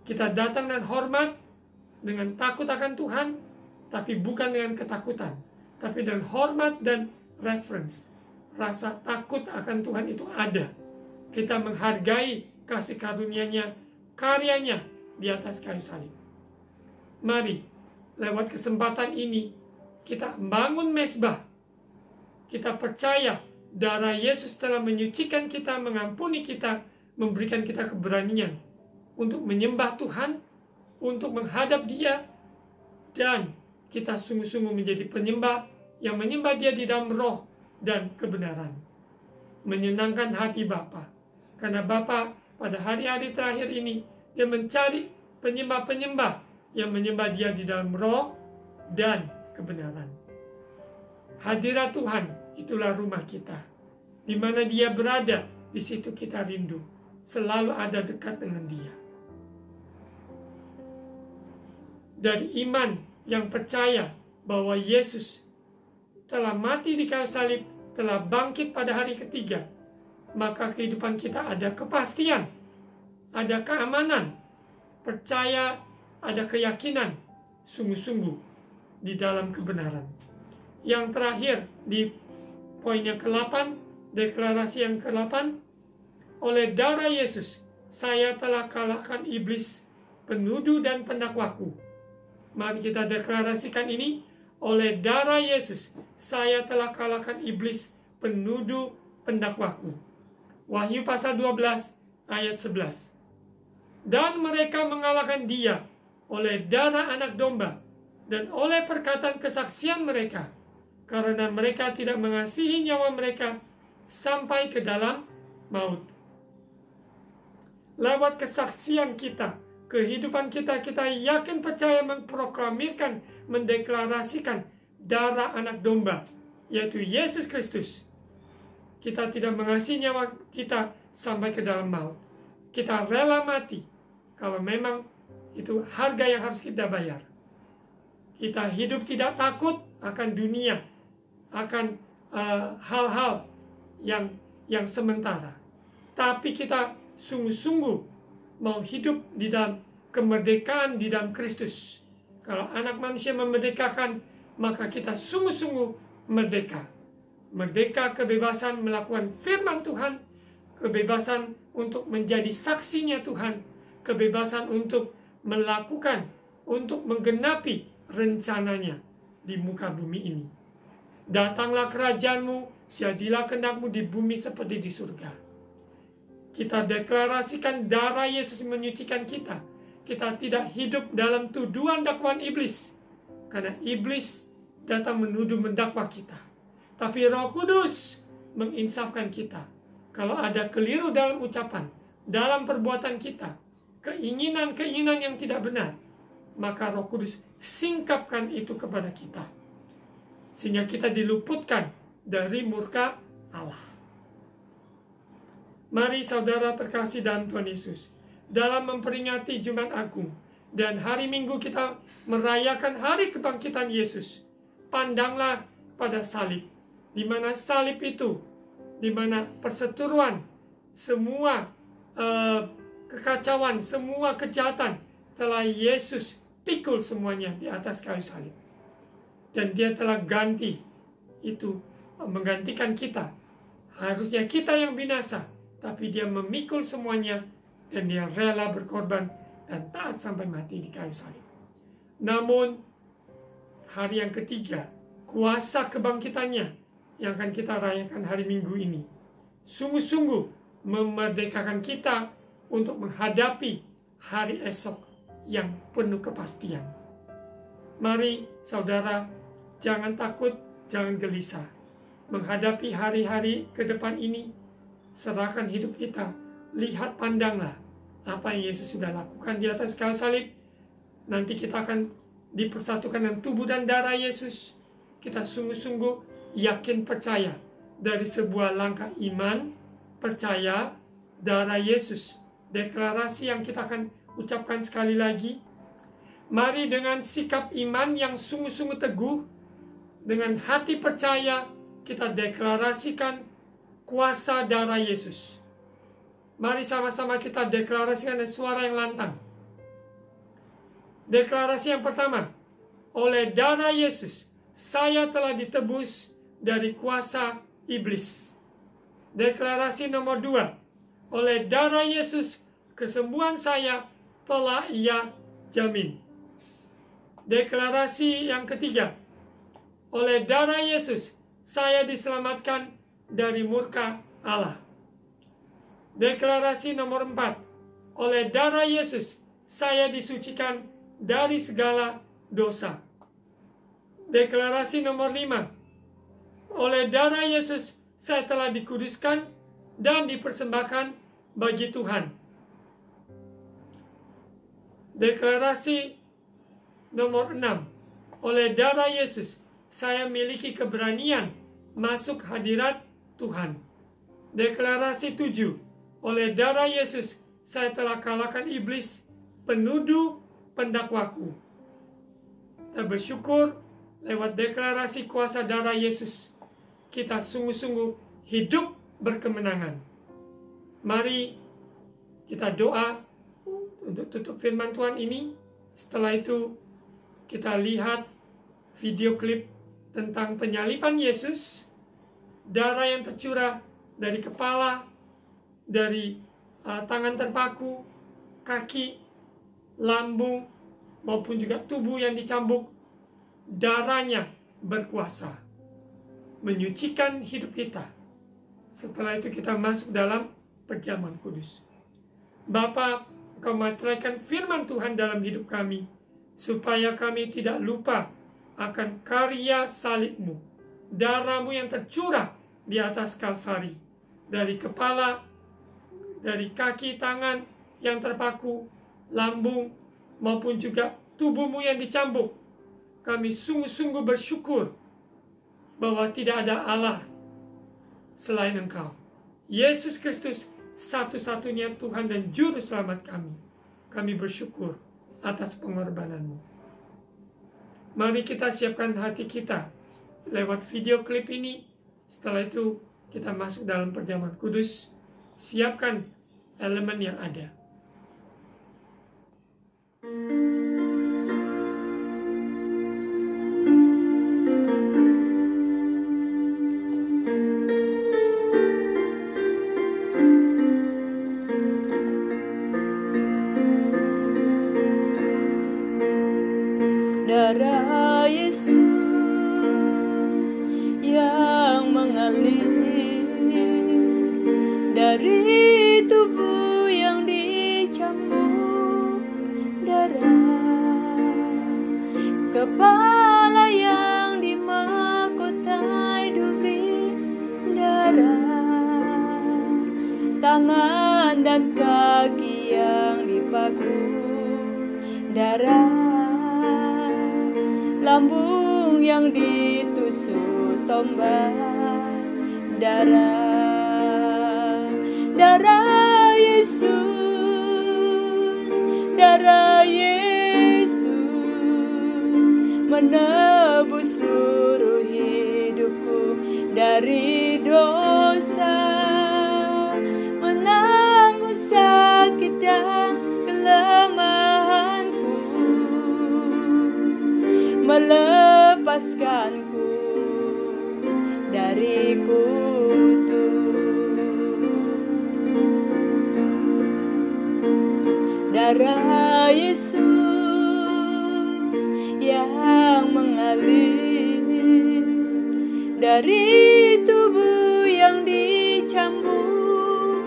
Kita datang dengan hormat, dengan takut akan Tuhan, tapi bukan dengan ketakutan. Tapi dengan hormat dan reverence. Rasa takut akan Tuhan itu ada. Kita menghargai kasih karunia-Nya, karyanya di atas kayu salib. Mari, lewat kesempatan ini, kita membangun mezbah. Kita percaya darah Yesus telah menyucikan kita, mengampuni kita, memberikan kita keberanian untuk menyembah Tuhan, untuk menghadap Dia, dan kita sungguh-sungguh menjadi penyembah yang menyembah Dia di dalam roh dan kebenaran. Menyenangkan hati Bapa. Karena Bapa pada hari-hari terakhir ini, Dia mencari penyembah-penyembah yang menyembah Dia di dalam roh dan kebenaran. Hadirat Tuhan, itulah rumah kita. Di mana Dia berada, di situ kita rindu. Selalu ada dekat dengan Dia. Dari iman yang percaya bahwa Yesus telah mati di kayu salib, telah bangkit pada hari ketiga, maka kehidupan kita ada kepastian, ada keamanan, percaya, ada keyakinan, sungguh-sungguh di dalam kebenaran. Yang terakhir di poin yang ke-8, deklarasi yang ke-8, oleh darah Yesus saya telah kalahkan iblis, penuduh dan pendakwaku. Mari kita deklarasikan ini. Oleh darah Yesus saya telah kalahkan iblis, penuduh, pendakwaku. Wahyu pasal 12 ayat 11. Dan mereka mengalahkan Dia oleh darah anak domba dan oleh perkataan kesaksian mereka, karena mereka tidak mengasihi nyawa mereka sampai ke dalam maut. Lewat kesaksian kita, kehidupan kita, kita yakin, percaya, memproklamirkan, mendeklarasikan darah anak domba, yaitu Yesus Kristus. Kita tidak mengasihi nyawa kita sampai ke dalam maut. Kita rela mati kalau memang itu harga yang harus kita bayar. Kita hidup tidak takut akan dunia, akan hal-hal yang sementara. Tapi kita sungguh-sungguh mau hidup di dalam kemerdekaan di dalam Kristus. Kalau anak manusia memerdekakan, maka kita sungguh-sungguh merdeka. Merdeka kebebasan melakukan firman Tuhan, kebebasan untuk menjadi saksinya Tuhan, kebebasan untuk melakukan untuk menggenapi rencananya di muka bumi ini. Datanglah kerajaan-Mu, jadilah kehendak-Mu di bumi seperti di surga. Kita deklarasikan darah Yesus menyucikan kita. Kita tidak hidup dalam tuduhan dakwaan iblis, karena iblis datang menuduh mendakwa kita. Tapi Roh Kudus menginsafkan kita. Kalau ada keliru dalam ucapan, dalam perbuatan kita, keinginan-keinginan yang tidak benar, maka Roh Kudus singkapkan itu kepada kita, sehingga kita diluputkan dari murka Allah. Mari saudara terkasih dalam Tuhan Yesus, dalam memperingati Jumat Agung dan hari Minggu kita merayakan hari kebangkitan Yesus, pandanglah pada salib, di mana salib itu, di mana perseteruan, semua kekacauan, semua kejahatan telah Yesus pikul semuanya di atas kayu salib. Dan Dia telah ganti itu, menggantikan kita. Harusnya kita yang binasa, tapi Dia memikul semuanya dan Dia rela berkorban dan taat sampai mati di kayu salib. Namun hari yang ketiga, kuasa kebangkitannya yang akan kita rayakan hari Minggu ini sungguh-sungguh memerdekakan kita untuk menghadapi hari esok yang penuh kepastian. Mari saudara, jangan takut, jangan gelisah menghadapi hari-hari ke depan ini. Serahkan hidup kita, lihat, pandanglah apa yang Yesus sudah lakukan di atas kayu salib. Nanti kita akan dipersatukan dengan tubuh dan darah Yesus. Kita sungguh-sungguh yakin percaya dari sebuah langkah iman, percaya darah Yesus. Deklarasi yang kita akan ucapkan sekali lagi. Mari dengan sikap iman yang sungguh-sungguh teguh, dengan hati percaya, kita deklarasikan kuasa darah Yesus. Mari sama-sama kita deklarasikan dengan suara yang lantang. Deklarasi yang pertama, oleh darah Yesus, saya telah ditebus dari kuasa iblis. Deklarasi nomor 2, oleh darah Yesus, kesembuhan saya telah Ia jamin. Deklarasi yang ketiga, oleh darah Yesus, saya diselamatkan dari murka Allah. Deklarasi nomor 4, oleh darah Yesus, saya disucikan dari segala dosa. Deklarasi nomor 5, oleh darah Yesus, saya telah dikuduskan dan dipersembahkan bagi Tuhan. Deklarasi nomor 6, oleh darah Yesus, saya miliki keberanian masuk hadirat Tuhan. Deklarasi 7, oleh darah Yesus, saya telah kalahkan iblis, penuduh pendakwaku. Kita bersyukur lewat deklarasi kuasa darah Yesus, kita sungguh-sungguh hidup berkemenangan. Mari kita doa untuk tutup firman Tuhan ini. Setelah itu kita lihat video klip tentang penyaliban Yesus, darah yang tercurah dari kepala, dari tangan terpaku, kaki, lambung, maupun juga tubuh yang dicambuk. Darahnya berkuasa menyucikan hidup kita. Setelah itu kita masuk dalam perjamuan kudus. Bapa, Engkau materaikan firman Tuhan dalam hidup kami, supaya kami tidak lupa akan karya salib-Mu, darah-Mu yang tercurah di atas Kalvari, dari kepala, dari kaki, tangan yang terpaku, lambung, maupun juga tubuh-Mu yang dicambuk. Kami sungguh-sungguh bersyukur bahwa tidak ada Allah selain Engkau. Yesus Kristus satu-satunya Tuhan dan Juru Selamat kami. Kami bersyukur atas pengorbanan-Mu. Mari kita siapkan hati kita lewat video klip ini. Setelah itu kita masuk dalam perjamuan kudus. Siapkan elemen yang ada. darah Yesus yang mengalir dari tubuh yang dicambuk darah, kepala yang dimahkotai duri darah, tangan dan kaki yang dipaku darah, lambung yang ditusuk tombak darah, darah Yesus, darah Yesus menebus seluruh hidupku dari dosa, menanggung sakit dan kelemahanku, melepaskanku dari kutuk. Darah Yesus yang mengalir dari tubuh yang dicambuk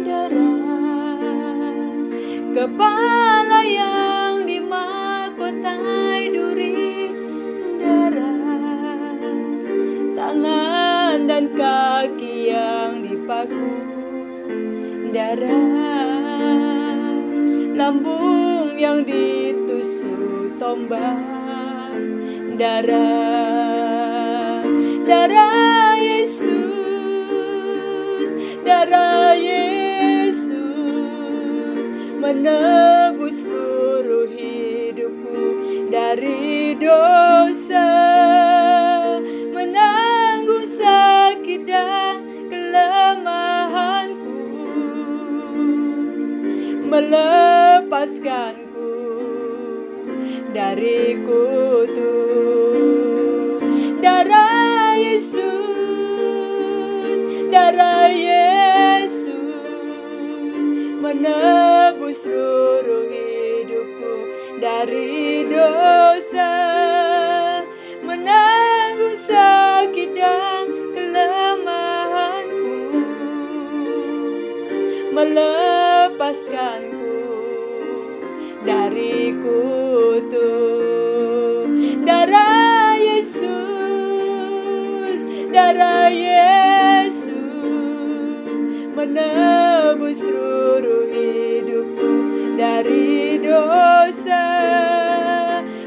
darah, kepala yang dimahkotai duri darah, tangan dan kaki yang dipaku darah, lambung yang ditusuk tombak darah, darah Yesus, darah Yesus menebus seluruh hidupku dari dosa, menanggung sakit dan kelemahanku, melepaskanku dari kutuk. Darah Yesus, darah Yesus menebus seluruh hidupku dari dosa, menanggung sakit dan kelemahanku, melepaskanku dari kutuk. Darah Yesus, darah Yesus menebus seluruh hidupku dari dosa,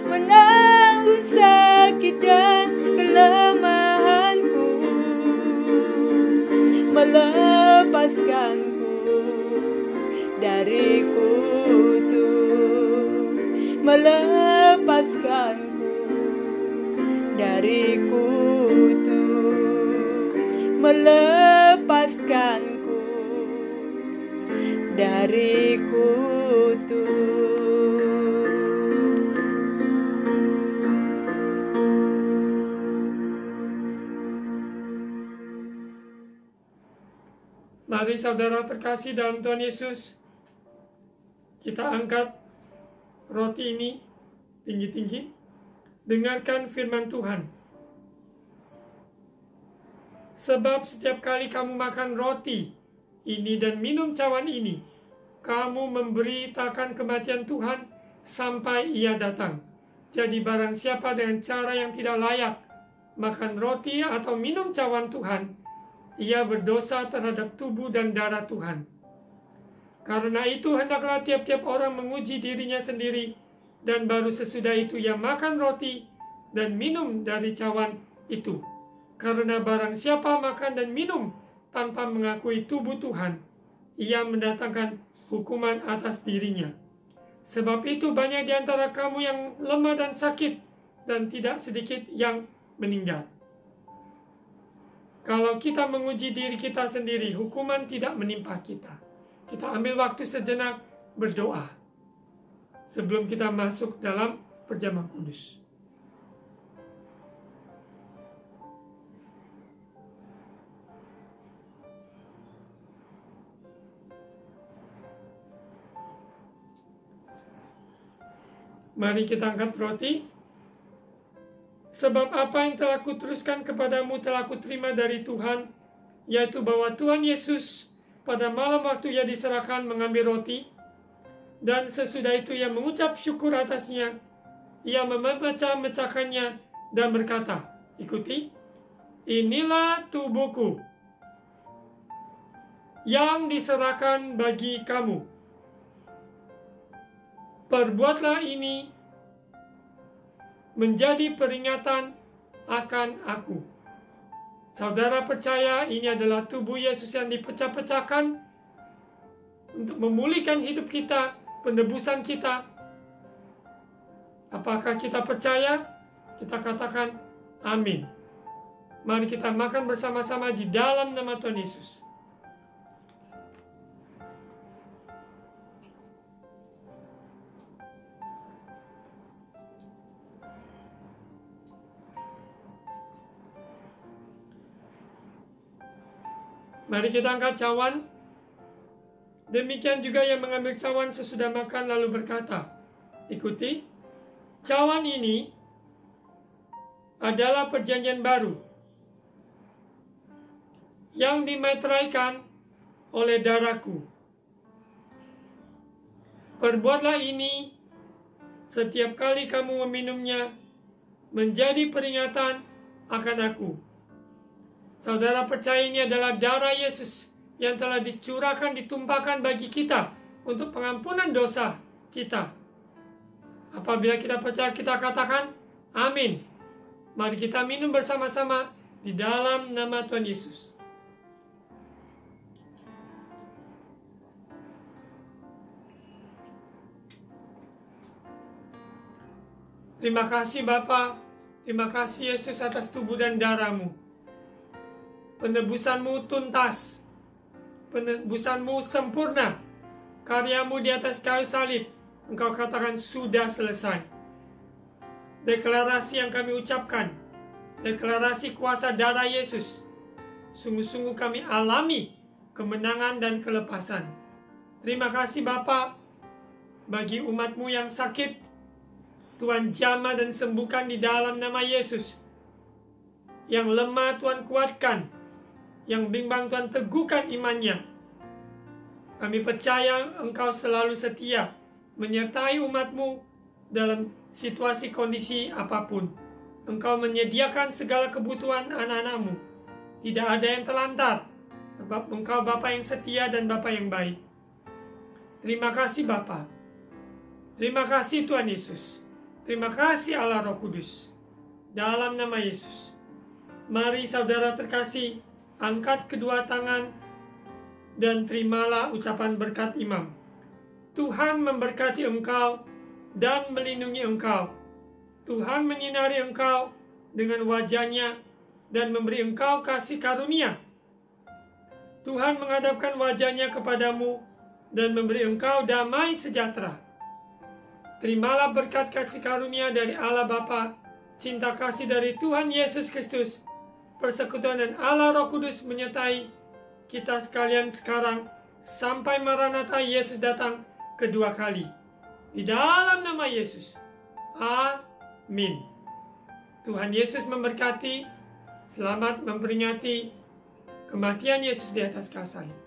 menanggung sakit dan kelemahanku, melepaskanku dari kutuk, melepaskanku dari kutuk, melepaskanku dari kutuk. Mari saudara terkasih dalam Tuhan Yesus, kita angkat roti ini tinggi-tinggi, dengarkan firman Tuhan. Sebab setiap kali kamu makan roti ini dan minum cawan ini, kamu memberitakan kematian Tuhan sampai Ia datang. Jadi barang siapa dengan cara yang tidak layak makan roti atau minum cawan Tuhan, ia berdosa terhadap tubuh dan darah Tuhan. Karena itu hendaklah tiap-tiap orang menguji dirinya sendiri, dan baru sesudah itu ia makan roti dan minum dari cawan itu. Karena barang siapa makan dan minum tanpa mengakui tubuh Tuhan, ia mendatangkan hukuman atas dirinya. Sebab itu banyak di antara kamu yang lemah dan sakit, dan tidak sedikit yang meninggal. Kalau kita menguji diri kita sendiri, hukuman tidak menimpa kita. Kita ambil waktu sejenak berdoa sebelum kita masuk dalam perjamuan kudus. Mari kita angkat roti. Sebab apa yang telah kuteruskan kepadamu telah kuterima dari Tuhan, yaitu bahwa Tuhan Yesus pada malam waktu ia diserahkan mengambil roti, dan sesudah itu ia mengucap syukur atasnya, ia memecah-mecahkannya dan berkata, ikuti, inilah tubuhku yang diserahkan bagi kamu. Perbuatlah ini menjadi peringatan akan aku. Saudara percaya ini adalah tubuh Yesus yang dipecah-pecahkan untuk memulihkan hidup kita, penebusan kita. Apakah kita percaya? Kita katakan amin. Mari kita makan bersama-sama di dalam nama Tuhan Yesus. Mari kita angkat cawan. Demikian juga yang mengambil cawan sesudah makan lalu berkata, ikuti, cawan ini adalah perjanjian baru yang dimeteraikan oleh darahku. Perbuatlah ini setiap kali kamu meminumnya menjadi peringatan akan aku. Saudara percaya ini adalah darah Yesus yang telah dicurahkan, ditumpahkan bagi kita untuk pengampunan dosa kita. Apabila kita percaya, kita katakan amin. Mari kita minum bersama-sama di dalam nama Tuhan Yesus. Terima kasih Bapa, terima kasih Yesus atas tubuh dan darah-Mu. Penebusan-Mu tuntas, penebusan-Mu sempurna, karya-Mu di atas kayu salib, Engkau katakan sudah selesai. Deklarasi yang kami ucapkan, deklarasi kuasa darah Yesus, sungguh-sungguh kami alami kemenangan dan kelepasan. Terima kasih Bapa, bagi umat-Mu yang sakit, Tuhan jamah dan sembuhkan di dalam nama Yesus. Yang lemah Tuhan kuatkan, yang bimbang Tuhan teguhkan imannya. Kami percaya Engkau selalu setia menyertai umat-Mu dalam situasi kondisi apapun. Engkau menyediakan segala kebutuhan anak-anak-Mu. Tidak ada yang terlantar, sebab Engkau Bapa yang setia dan Bapa yang baik. Terima kasih Bapa. Terima kasih Tuhan Yesus. Terima kasih Allah Roh Kudus. Dalam nama Yesus. Mari saudara terkasih, angkat kedua tangan dan terimalah ucapan berkat imam. Tuhan memberkati engkau dan melindungi engkau. Tuhan menyinari engkau dengan wajah-Nya dan memberi engkau kasih karunia. Tuhan menghadapkan wajah-Nya kepadamu dan memberi engkau damai sejahtera. Terimalah berkat kasih karunia dari Allah Bapa, cinta kasih dari Tuhan Yesus Kristus, persekutuan dan Allah Roh Kudus menyertai kita sekalian sekarang sampai Maranatha Yesus datang kedua kali. Di dalam nama Yesus. Amin. Tuhan Yesus memberkati. Selamat memperingati kematian Yesus di atas kayu salib.